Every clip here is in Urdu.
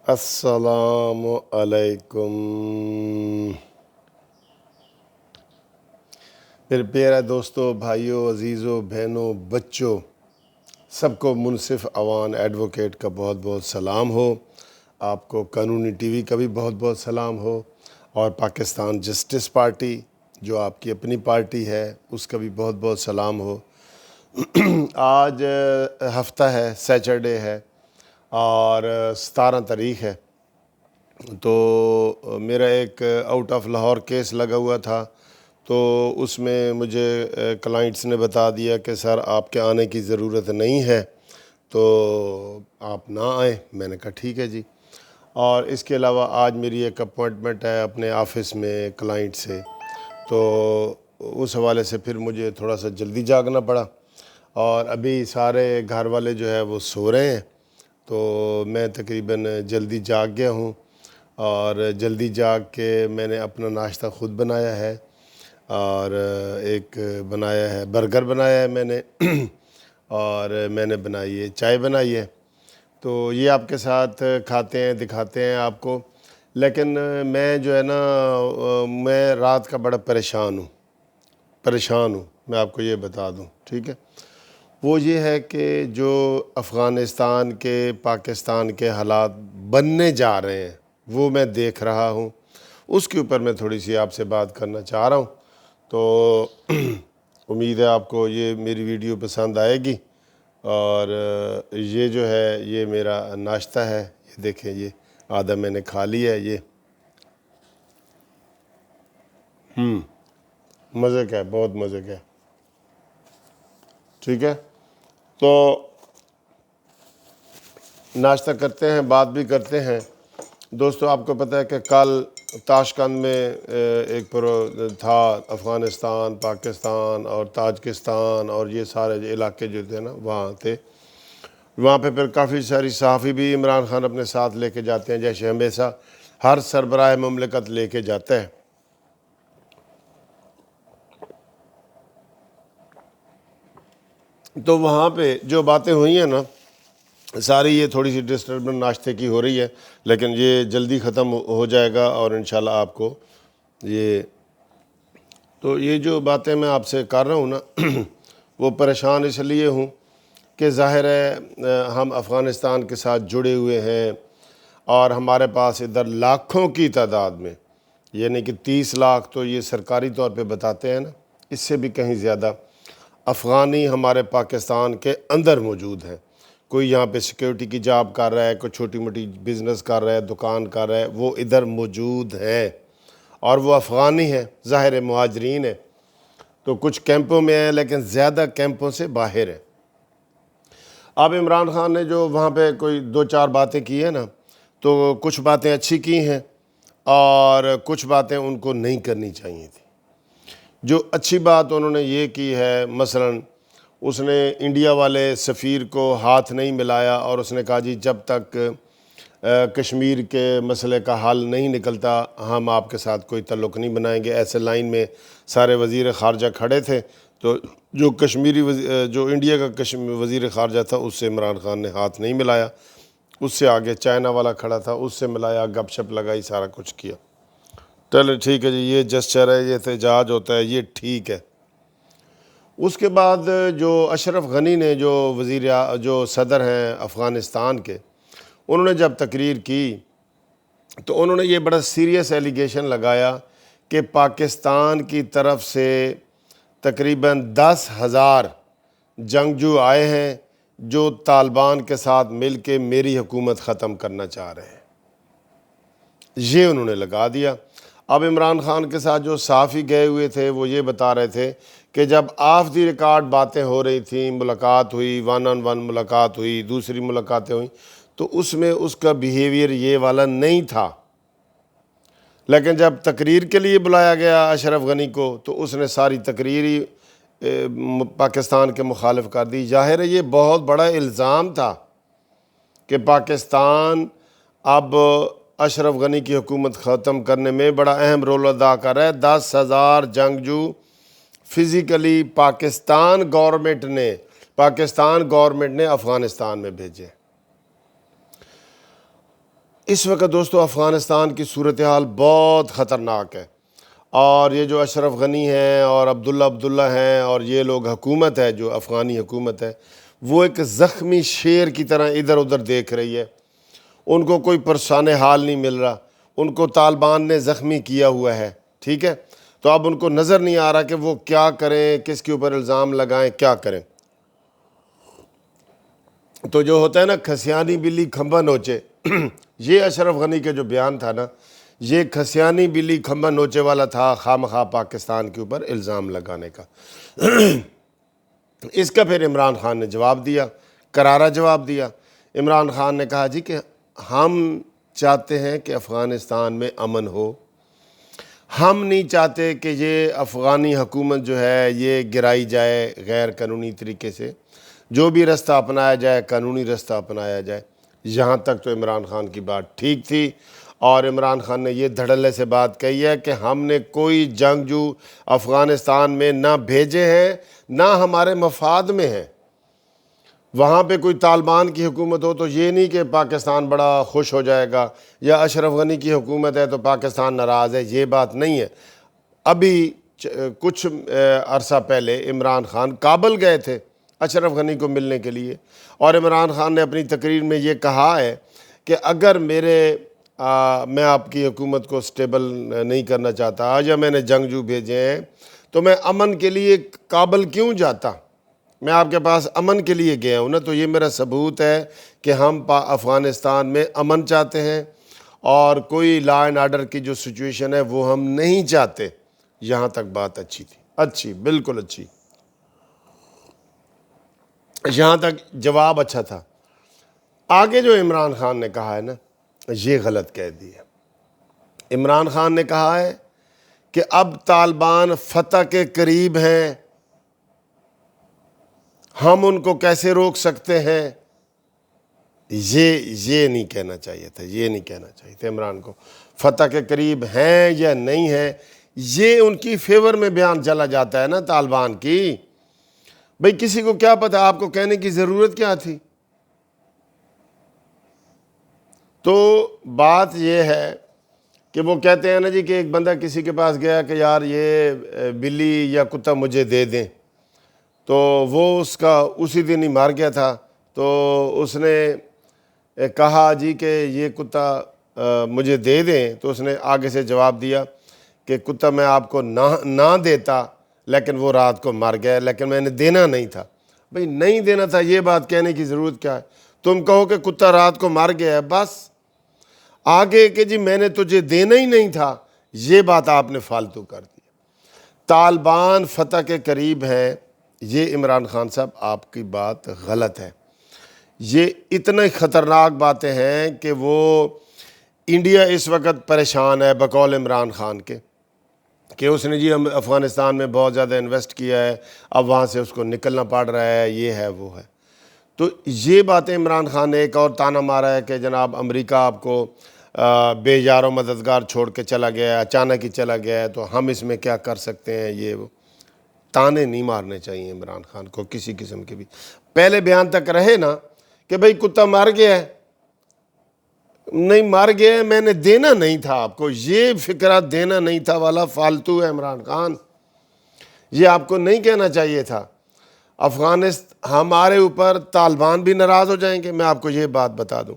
السلام علیکم میرے پیارے دوستوں، بھائیوں، عزیزوں، بہنوں، بچوں، سب کو منصف عوان ایڈوکیٹ کا بہت بہت سلام ہو۔ آپ کو قانونی ٹی وی کا بھی بہت بہت سلام ہو، اور پاکستان جسٹس پارٹی جو آپ کی اپنی پارٹی ہے اس کا بھی بہت بہت سلام ہو۔ آج ہفتہ ہے، سیچرڈے ہے، اور 17 تاریخ ہے۔ تو میرا ایک آؤٹ آف لاہور کیس لگا ہوا تھا، تو اس میں مجھے کلائنٹس نے بتا دیا کہ سر آپ کے آنے کی ضرورت نہیں ہے، تو آپ نہ آئیں۔ میں نے کہا ٹھیک ہے جی۔ اور اس کے علاوہ آج میری ایک اپوائنٹمنٹ ہے اپنے آفس میں کلائنٹ سے، تو اس حوالے سے پھر مجھے تھوڑا سا جلدی جاگنا پڑا، اور ابھی سارے گھر والے جو ہے وہ سو رہے ہیں، تو میں تقریباً جلدی جاگ گیا ہوں، اور جلدی جاگ کے میں نے اپنا ناشتہ خود بنایا ہے، اور ایک بنایا ہے برگر بنایا ہے میں نے اور میں نے بنائی ہے چائے بنائی ہے، تو یہ آپ کے ساتھ کھاتے ہیں، دکھاتے ہیں آپ کو۔ لیکن میں جو ہے نا میں رات کا بڑا پریشان ہوں، میں آپ کو یہ بتا دوں، ٹھیک ہے۔ وہ یہ ہے کہ جو افغانستان کے، پاکستان کے حالات بننے جا رہے ہیں وہ میں دیکھ رہا ہوں، اس کے اوپر میں تھوڑی سی آپ سے بات کرنا چاہ رہا ہوں۔ تو امید ہے آپ کو یہ میری ویڈیو پسند آئے گی، اور یہ جو ہے یہ میرا ناشتہ ہے، یہ دیکھیں، یہ آدھا میں نے کھا لیا ہے، یہ مزے کا ہے، بہت مزے کا ہے، ٹھیک ہے۔ تو ناشتہ کرتے ہیں، بات بھی کرتے ہیں۔ دوستو، آپ کو پتہ ہے کہ کل تاشقند میں ایک تھا، افغانستان، پاکستان اور تاجکستان اور یہ سارے علاقے جو تھے نا وہاں تھے، وہاں پہ پھر کافی ساری صحافی بھی عمران خان اپنے ساتھ لے کے جاتے ہیں، جیسے ہمیشہ ہر سربراہ مملکت لے کے جاتا ہے۔ تو وہاں پہ جو باتیں ہوئی ہیں نا ساری، یہ تھوڑی سی ڈسٹربنس ناشتے کی ہو رہی ہے، لیکن یہ جلدی ختم ہو جائے گا، اور انشاءاللہ آپ کو یہ جو باتیں میں آپ سے کر رہا ہوں نا وہ پریشان اس لیے ہوں کہ ظاہر ہے ہم افغانستان کے ساتھ جڑے ہوئے ہیں، اور ہمارے پاس ادھر لاکھوں کی تعداد میں، یعنی کہ 30 لاکھ تو یہ سرکاری طور پہ بتاتے ہیں نا، اس سے بھی کہیں زیادہ افغانی ہمارے پاکستان کے اندر موجود ہیں۔ کوئی یہاں پہ سیکیورٹی کی جاب کر رہا ہے، کوئی چھوٹی موٹی بزنس کر رہا ہے، دکان کر رہا ہے، وہ ادھر موجود ہیں، اور وہ افغانی ہیں، ظاہر مہاجرین ہیں۔ تو کچھ کیمپوں میں ہیں، لیکن زیادہ کیمپوں سے باہر ہیں۔ اب عمران خان نے جو وہاں پہ کوئی 2-4 باتیں کی ہیں نا، تو کچھ باتیں اچھی کی ہیں، اور کچھ باتیں ان کو نہیں کرنی چاہیے تھی۔ جو اچھی بات انہوں نے یہ کی ہے، مثلا اس نے انڈیا والے سفیر کو ہاتھ نہیں ملایا، اور اس نے کہا جی جب تک کشمیر کے مسئلے کا حل نہیں نکلتا ہم آپ کے ساتھ کوئی تعلق نہیں بنائیں گے۔ ایسے لائن میں سارے وزیر خارجہ کھڑے تھے، تو جو جو انڈیا کا وزیر خارجہ تھا اس سے عمران خان نے ہاتھ نہیں ملایا، اس سے آگے چائنا والا کھڑا تھا، اس سے ملایا، گپ شپ لگائی، سارا کچھ کیا۔ چلے ٹھیک ہے جی، یہ جسچر ہے، یہ احتجاج ہوتا ہے، یہ ٹھیک ہے۔ اس کے بعد جو اشرف غنی نے، جو صدر ہیں افغانستان کے، انہوں نے جب تقریر کی تو انہوں نے یہ بڑا سیریس ایلیگیشن لگایا کہ پاکستان کی طرف سے تقریباً 10,000 جنگجو آئے ہیں جو طالبان کے ساتھ مل کے میری حکومت ختم کرنا چاہ رہے ہیں، یہ انہوں نے لگا دیا۔ اب عمران خان کے ساتھ جو صحافی گئے ہوئے تھے وہ یہ بتا رہے تھے کہ جب آف دی ریکارڈ باتیں ہو رہی تھیں، ملاقات ہوئی، 1-on-1 ملاقات ہوئی، دوسری ملاقاتیں ہوئیں، تو اس میں اس کا بیہیویئر یہ والا نہیں تھا، لیکن جب تقریر کے لیے بلایا گیا اشرف غنی کو تو اس نے ساری تقریر ہی پاکستان کے مخالف کر دی۔ ظاہر ہے یہ بہت بڑا الزام تھا کہ پاکستان اب اشرف غنی کی حکومت ختم کرنے میں بڑا اہم رول ادا کر رہا ہے۔ 10,000 جنگجو فزیکلی پاکستان گورنمنٹ نے افغانستان میں بھیجے۔ اس وقت دوستو افغانستان کی صورتحال بہت خطرناک ہے، اور یہ جو اشرف غنی ہیں اور عبداللہ ہیں اور یہ لوگ حکومت ہے جو افغانی حکومت ہے، وہ ایک زخمی شیر کی طرح ادھر ادھر دیکھ رہی ہے۔ ان کو کوئی پرسان حال نہیں مل رہا، ان کو طالبان نے زخمی کیا ہوا ہے، ٹھیک ہے؟ تو اب ان کو نظر نہیں آ رہا کہ وہ کیا کریں، کس کے اوپر الزام لگائیں، کیا کریں۔ تو جو ہوتا ہے نا کھسیانی بلی کھمبا نوچے، یہ اشرف غنی کے جو بیان تھا نا، یہ کھسیانی بلی کھمبا نوچے والا تھا، خواہ پاکستان کے اوپر الزام لگانے کا۔ اس کا پھر عمران خان نے جواب دیا، کرارا جواب دیا۔ عمران خان نے کہا جی کہ ہم چاہتے ہیں کہ افغانستان میں امن ہو، ہم نہیں چاہتے کہ یہ افغانی حکومت جو ہے یہ گرائی جائے غیر قانونی طریقے سے، جو بھی رستہ اپنایا جائے قانونی رستہ اپنایا جائے۔ یہاں تک تو عمران خان کی بات ٹھیک تھی، اور عمران خان نے یہ دھڑلے سے بات کہی ہے کہ ہم نے کوئی جنگجو افغانستان میں نہ بھیجے ہیں، نہ ہمارے مفاد میں ہیں۔ وہاں پہ کوئی طالبان کی حکومت ہو تو یہ نہیں کہ پاکستان بڑا خوش ہو جائے گا، یا اشرف غنی کی حکومت ہے تو پاکستان ناراض ہے، یہ بات نہیں ہے۔ ابھی کچھ عرصہ پہلے عمران خان کابل گئے تھے اشرف غنی کو ملنے کے لیے، اور عمران خان نے اپنی تقریر میں یہ کہا ہے کہ اگر میں آپ کی حکومت کو سٹیبل نہیں کرنا چاہتا یا میں نے جنگجو بھیجے ہیں تو میں امن کے لیے کابل کیوں جاتا؟ میں آپ کے پاس امن کے لیے گیا ہوں نا، تو یہ میرا ثبوت ہے کہ ہم افغانستان میں امن چاہتے ہیں، اور کوئی لا اینڈ آرڈر کی جو سچویشن ہے وہ ہم نہیں چاہتے۔ یہاں تک بات اچھی تھی، اچھی، بالکل اچھی، یہاں تک جواب اچھا تھا۔ آگے جو عمران خان نے کہا ہے نا، یہ غلط کہہ دیا۔ عمران خان نے کہا ہے کہ اب طالبان فتح کے قریب ہیں، ہم ان کو کیسے روک سکتے ہیں؟ یہ نہیں کہنا چاہیے تھا، یہ نہیں کہنا چاہیے تھا عمران کو۔ فتح کے قریب ہیں یا نہیں ہیں، یہ ان کی فیور میں بیان چلا جاتا ہے نا طالبان کی۔ بھئی کسی کو کیا پتہ، آپ کو کہنے کی ضرورت کیا تھی؟ تو بات یہ ہے کہ وہ کہتے ہیں نا جی کہ ایک بندہ کسی کے پاس گیا کہ یار یہ بلی یا کتا مجھے دے دیں، تو وہ اس کا اسی دن ہی مار گیا تھا۔ تو اس نے کہا جی کہ یہ کتا مجھے دے دیں، تو اس نے آگے سے جواب دیا کہ کتا میں آپ کو نہ دیتا، لیکن وہ رات کو مر گیا، لیکن میں نے دینا نہیں تھا۔ بھئی نہیں دینا تھا، یہ بات کہنے کی ضرورت کیا ہے؟ تم کہو کہ کتا رات کو مر گیا ہے، بس۔ آگے کہ جی میں نے تجھے دینا ہی نہیں تھا، یہ بات آپ نے فالتو کر دی۔ طالبان فتح کے قریب ہیں، یہ عمران خان صاحب آپ کی بات غلط ہے۔ یہ اتنے خطرناک باتیں ہیں کہ وہ انڈیا اس وقت پریشان ہے بقول عمران خان کے، کہ اس نے جی افغانستان میں بہت زیادہ انویسٹ کیا ہے، اب وہاں سے اس کو نکلنا پڑ رہا ہے، یہ ہے وہ ہے۔ تو یہ باتیں عمران خان نے ایک اور تانا مارا ہے کہ جناب امریکہ آپ کو بے یار و مددگار چھوڑ کے چلا گیا ہے، اچانک ہی چلا گیا ہے، تو ہم اس میں کیا کر سکتے ہیں، یہ وہ تانے نہیں مارنے چاہیے عمران خان کو کسی قسم کے بھی۔ پہلے بیان تک رہے نا کہ بھئی کتا مر گیا ہے، نہیں مر گیا ہے، میں نے دینا نہیں تھا آپ کو، یہ فکرہ دینا نہیں تھا والا فالتو ہے عمران خان، یہ آپ کو نہیں کہنا چاہیے تھا۔ ہمارے اوپر طالبان بھی ناراض ہو جائیں گے، میں آپ کو یہ بات بتا دوں،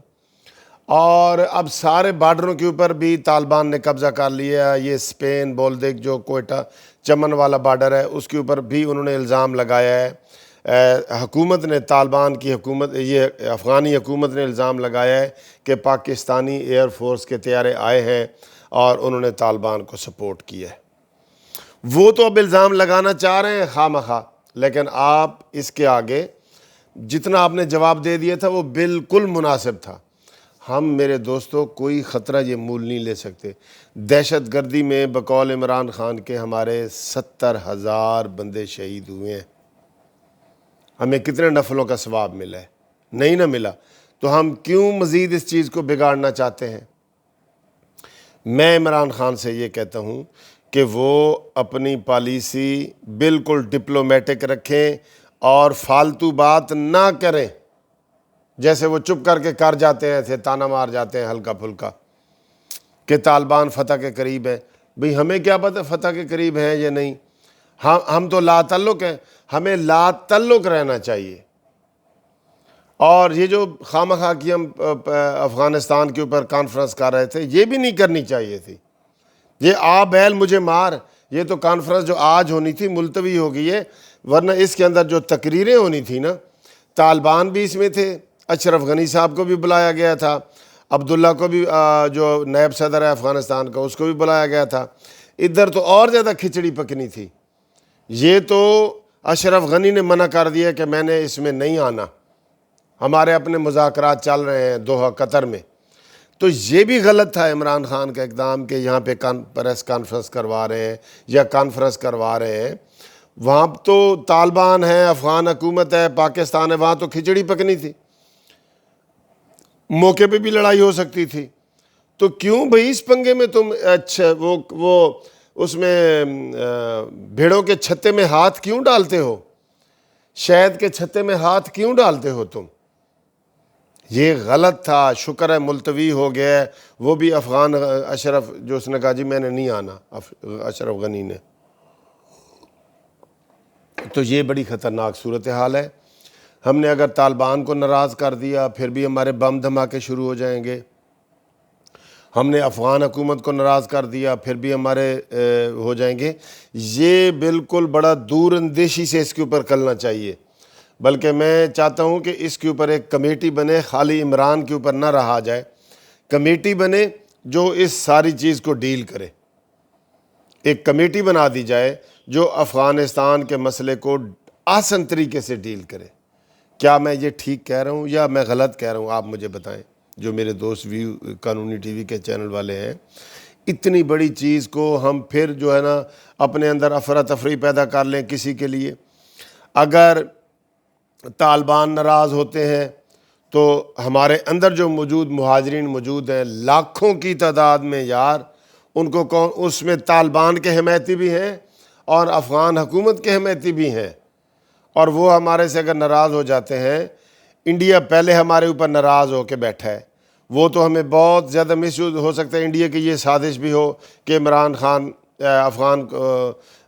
اور اب سارے بارڈروں کے اوپر بھی طالبان نے قبضہ کر لیا ہے۔ یہ اسپین بولدیک جو کوئٹہ چمن والا بارڈر ہے، اس کے اوپر بھی انہوں نے الزام لگایا ہے۔ حکومت نے، طالبان کی حکومت، یہ افغانی حکومت نے الزام لگایا ہے کہ پاکستانی ایئر فورس کے طیارے آئے ہیں اور انہوں نے طالبان کو سپورٹ کیا ہے۔ وہ تو اب الزام لگانا چاہ رہے ہیں خواہ مخواہ، لیکن آپ اس کے آگے جتنا آپ نے جواب دے دیا تھا وہ بالکل مناسب تھا۔ ہم میرے دوستو کوئی خطرہ یہ مول نہیں لے سکتے۔ دہشت گردی میں بقول عمران خان کے ہمارے 70,000 بندے شہید ہوئے ہیں، ہمیں کتنے نفلوں کا ثواب ملا ہے؟ نہیں نہ ملا، تو ہم کیوں مزید اس چیز کو بگاڑنا چاہتے ہیں؟ میں عمران خان سے یہ کہتا ہوں کہ وہ اپنی پالیسی بالکل ڈپلومیٹک رکھیں اور فالتو بات نہ کریں۔ جیسے وہ چپ کر کے کر جاتے ہیں، تھے تانا مار جاتے ہیں ہلکا پھلکا کہ طالبان فتح کے قریب ہے۔ بھئی ہمیں کیا پتہ فتح کے قریب ہیں یا نہیں، ہم تو لا تعلق ہیں، ہمیں لا تعلق رہنا چاہیے۔ اور یہ جو خواہ کی ہم افغانستان کے اوپر کانفرنس کر رہے تھے، یہ بھی نہیں کرنی چاہیے تھی۔ یہ آ بیل مجھے مار، یہ تو کانفرنس جو آج ہونی تھی ملتوی ہو گئی ہے، ورنہ اس کے اندر جو تقریریں ہونی تھی نا، طالبان بھی اس میں تھے، اشرف غنی صاحب کو بھی بلایا گیا تھا، عبداللہ کو بھی جو نائب صدر ہے افغانستان کا اس کو بھی بلایا گیا تھا۔ ادھر تو اور زیادہ کھچڑی پکنی تھی۔ یہ تو اشرف غنی نے منع کر دیا کہ میں نے اس میں نہیں آنا، ہمارے اپنے مذاکرات چل رہے ہیں دوحہ قطر میں۔ تو یہ بھی غلط تھا عمران خان کا اقدام کہ یہاں پہ پریس کانفرنس کروا رہے ہیں یا کانفرنس کروا رہے ہیں۔ وہاں تو طالبان ہے، افغان حکومت ہے، پاکستان ہے، وہاں تو کھچڑی پکنی تھی، موقع پہ بھی لڑائی ہو سکتی تھی۔ تو کیوں بھئی اس پنگے میں تم اچھا وہ اس میں بھیڑوں کے چھتے میں ہاتھ کیوں ڈالتے ہو، شہد کے چھتے میں ہاتھ کیوں ڈالتے ہو تم؟ یہ غلط تھا۔ شکر ہے ملتوی ہو گیا ہے، وہ بھی افغان اشرف جو اس نے کہا جی میں نے نہیں آنا، اشرف غنی نے۔ تو یہ بڑی خطرناک صورتحال ہے۔ ہم نے اگر طالبان کو ناراض کر دیا پھر بھی ہمارے بم دھماکے شروع ہو جائیں گے، ہم نے افغان حکومت کو ناراض کر دیا پھر بھی ہمارے ہو جائیں گے۔ یہ بالکل بڑا دور اندیشی سے اس کے اوپر کرنا چاہیے، بلکہ میں چاہتا ہوں کہ اس کے اوپر ایک کمیٹی بنے، خالی عمران کے اوپر نہ رہا جائے، کمیٹی بنے جو اس ساری چیز کو ڈیل کرے۔ ایک کمیٹی بنا دی جائے جو افغانستان کے مسئلے کو آسن طریقے سے ڈیل کرے۔ کیا میں یہ ٹھیک کہہ رہا ہوں یا میں غلط کہہ رہا ہوں؟ آپ مجھے بتائیں، جو میرے دوست ویو قانونی ٹی وی کے چینل والے ہیں۔ اتنی بڑی چیز کو ہم پھر جو ہے نا اپنے اندر افراتفری پیدا کر لیں کسی کے لیے۔ اگر طالبان ناراض ہوتے ہیں تو ہمارے اندر جو موجود مہاجرین موجود ہیں لاکھوں کی تعداد میں یار، ان کو کون، اس میں طالبان کے حمایتی بھی ہیں اور افغان حکومت کے حمایتی بھی ہیں، اور وہ ہمارے سے اگر ناراض ہو جاتے ہیں، انڈیا پہلے ہمارے اوپر ناراض ہو کے بیٹھا ہے، وہ تو ہمیں بہت زیادہ محسوس ہو سکتا ہے انڈیا کی یہ سازش بھی ہو کہ عمران خان افغان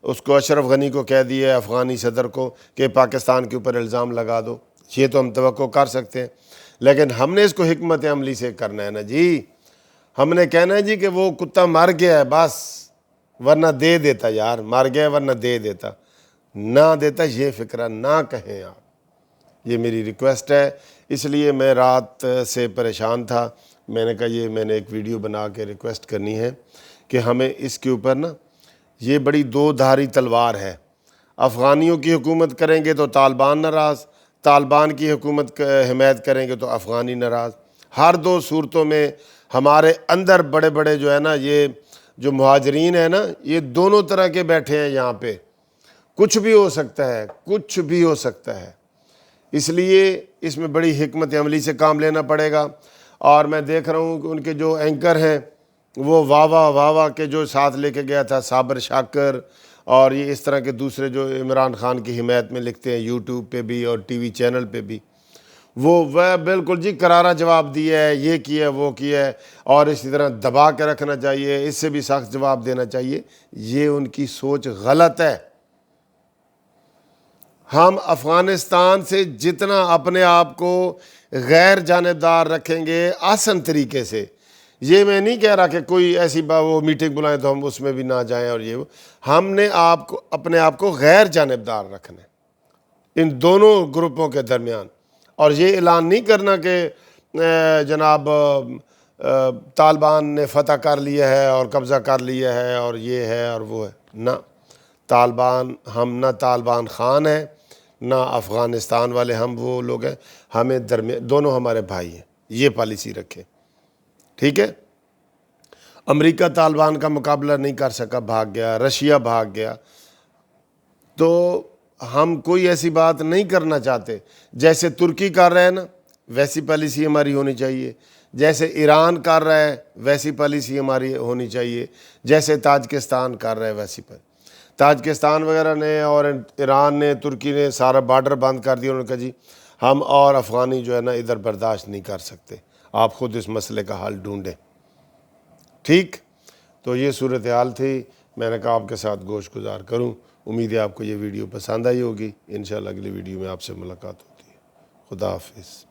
اس کو اشرف غنی کو کہہ دیا افغانی صدر کو کہ پاکستان کے اوپر الزام لگا دو، یہ تو ہم توقع کر سکتے ہیں۔ لیکن ہم نے اس کو حکمت عملی سے کرنا ہے نا جی، ہم نے کہنا ہے جی کہ وہ کتا مر گیا ہے بس، ورنہ دے دیتا یار، مر گیا ورنہ دے دیتا، نہ دیتا یہ فکرہ نہ کہیں آپ۔ یہ میری ریکویسٹ ہے، اس لیے میں رات سے پریشان تھا، میں نے کہا یہ میں نے ایک ویڈیو بنا کے ریکویسٹ کرنی ہے کہ ہمیں اس کے اوپر نا، یہ بڑی دو دھاری تلوار ہے، افغانیوں کی حکومت کریں گے تو طالبان ناراض، طالبان کی حکومت حمایت کریں گے تو افغانی ناراض۔ ہر دو صورتوں میں ہمارے اندر بڑے بڑے جو ہے نا یہ جو مہاجرین ہیں نا، یہ دونوں طرح کے بیٹھے ہیں یہاں پہ، کچھ بھی ہو سکتا ہے، کچھ بھی ہو سکتا ہے۔ اس لیے اس میں بڑی حکمت عملی سے کام لینا پڑے گا۔ اور میں دیکھ رہا ہوں کہ ان کے جو اینکر ہیں وہ واہ کے جو ساتھ لے کے گیا تھا، صابر شاکر اور یہ اس طرح کے دوسرے جو عمران خان کی حمایت میں لکھتے ہیں یوٹیوب پہ بھی اور ٹی وی چینل پہ بھی، وہ بالکل جی کرارا جواب دیا ہے، یہ کیا ہے وہ کیا ہے، اور اسی طرح دبا کے رکھنا چاہیے، اس سے بھی سخت جواب دینا چاہیے۔ یہ ان کی سوچ غلط ہے۔ ہم افغانستان سے جتنا اپنے آپ کو غیر جانبدار رکھیں گے آسن طریقے سے، یہ میں نہیں کہہ رہا کہ کوئی ایسی وہ میٹنگ بلائیں تو ہم اس میں بھی نہ جائیں، اور یہ ہم نے اپنے آپ کو غیر جانبدار رکھنا ہے ان دونوں گروپوں کے درمیان، اور یہ اعلان نہیں کرنا کہ جناب طالبان نے فتح کر لیا ہے اور قبضہ کر لیا ہے اور یہ ہے اور وہ ہے، نہ، طالبان ہم نہ طالبان خان ہیں نہ افغانستان والے، ہم وہ لوگ ہیں، ہمیں درمیان دونوں ہمارے بھائی ہیں، یہ پالیسی رکھیں، ٹھیک ہے۔ امریکہ طالبان کا مقابلہ نہیں کر سکا، بھاگ گیا، رشیا بھاگ گیا، تو ہم کوئی ایسی بات نہیں کرنا چاہتے۔ جیسے ترکی کر رہا ہے نا ویسی پالیسی ہماری ہونی چاہیے، جیسے ایران کر رہا ہے ویسی پالیسی ہماری ہونی چاہیے، جیسے تاجکستان کر رہا ہے ویسی پر تاجکستان وغیرہ نے اور ایران نے ترکی نے سارا بارڈر بند کر دیا، انہوں نے کہا جی ہم اور افغانی جو ہے نا ادھر برداشت نہیں کر سکتے. آپ خود اس مسئلے کا حل ڈھونڈیں. ٹھیک، تو یہ صورتحال تھی. میں نے کہا آپ کے ساتھ گوشت گزار کروں. امید ہے آپ کو یہ ویڈیو پسند آئی ہوگی. انشاءاللہ اگلی ویڈیو میں آپ سے ملاقات ہوتی ہے. خدا حافظ.